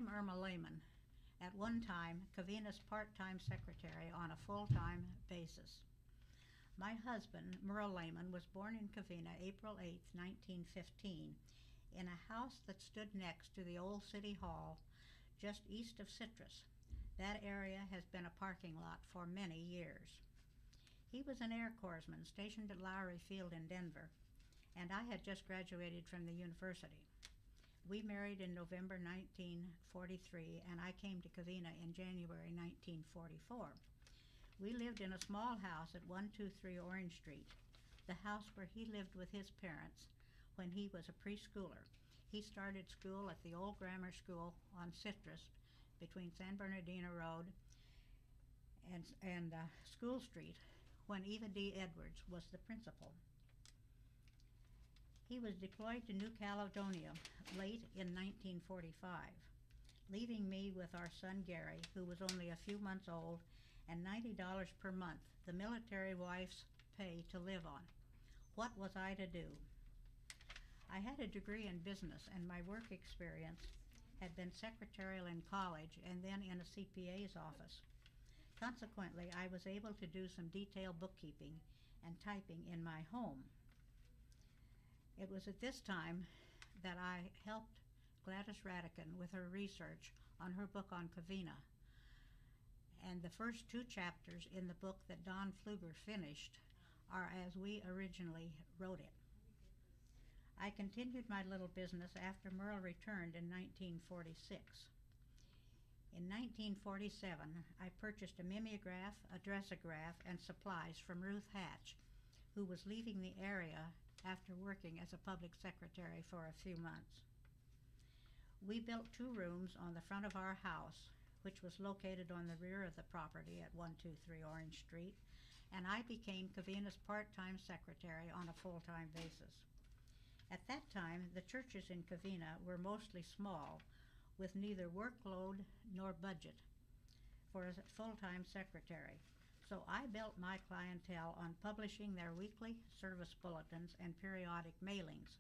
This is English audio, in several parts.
I'm Erma Layman, at one time Covina's part-time secretary on a full-time basis. My husband, Merle Layman, was born in Covina April 8, 1915, in a house that stood next to the old city hall just east of Citrus. That area has been a parking lot for many years. He was an Air Corpsman stationed at Lowry Field in Denver, and I had just graduated from the university. We married in November 1943, and I came to Covina in January 1944. We lived in a small house at 123 Orange Street, the house where he lived with his parents when he was a preschooler. He started school at the old grammar school on Citrus between San Bernardino Road and School Street when Eva D. Edwards was the principal. He was deployed to New Caledonia late in 1945, leaving me with our son Gary, who was only a few months old, and $90 per month, the military wife's pay to live on. What was I to do? I had a degree in business, and my work experience had been secretarial in college and then in a CPA's office. Consequently, I was able to do some detailed bookkeeping and typing in my home. It was at this time that I helped Gladys Radican with her research on her book on Covina, and the first 2 chapters in the book that Don Pfluger finished are as we originally wrote it. I continued my little business after Merle returned in 1946. In 1947, I purchased a mimeograph, a dressograph, and supplies from Ruth Hatch, who was leaving the area after working as a public secretary for a few months. We built 2 rooms on the front of our house, which was located on the rear of the property at 123 Orange Street, and I became Covina's part-time secretary on a full-time basis. At that time, the churches in Covina were mostly small, with neither workload nor budget for a full-time secretary. So I built my clientele on publishing their weekly service bulletins and periodic mailings.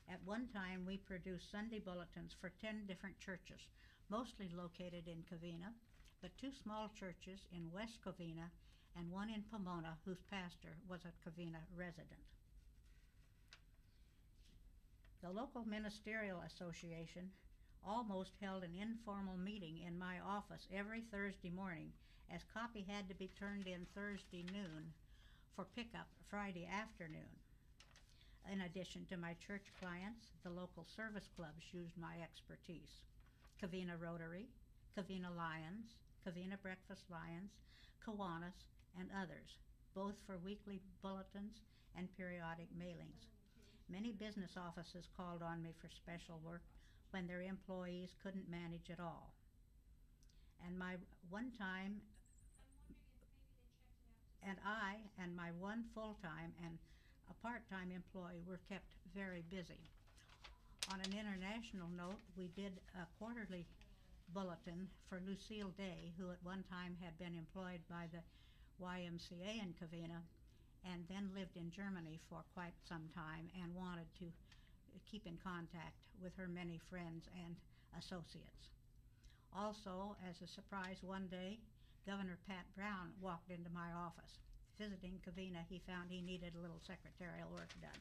At one time, we produced Sunday bulletins for 10 different churches, mostly located in Covina, but 2 small churches in West Covina and 1 in Pomona, whose pastor was a Covina resident. The local ministerial association almost held an informal meeting in my office every Thursday morning, as copy had to be turned in Thursday noon for pickup Friday afternoon. In addition to my church clients, the local service clubs used my expertise. Covina Rotary, Covina Lions, Covina Breakfast Lions, Kiwanis, and others, both for weekly bulletins and periodic mailings. Many business offices called on me for special work when their employees couldn't manage it all. And my one full-time and a part-time employee were kept very busy. On an international note, we did a quarterly bulletin for Lucille Day, who at one time had been employed by the YMCA in Covina and then lived in Germany for quite some time and wanted to keep in contact with her many friends and associates. Also, as a surprise one day, Governor Pat Brown walked into my office. Visiting Covina, he found he needed a little secretarial work done.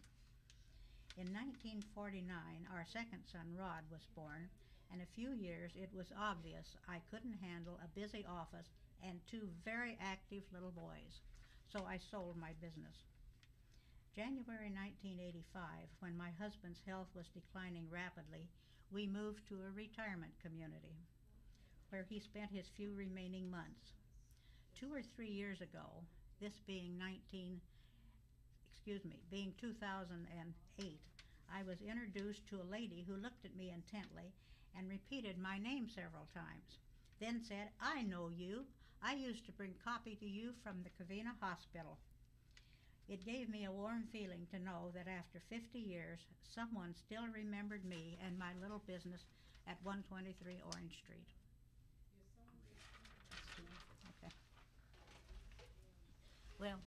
In 1949, our second son, Rod, was born, and a few years it was obvious I couldn't handle a busy office and 2 very active little boys, so I sold my business. January 1985, when my husband's health was declining rapidly, we moved to a retirement community where he spent his few remaining months. 2 or 3 years ago, this being 2008, I was introduced to a lady who looked at me intently and repeated my name several times, then said, "I know you. I used to bring copy to you from the Covina Hospital." It gave me a warm feeling to know that after 50 years, someone still remembered me and my little business at 123 Orange Street. Okay. Well,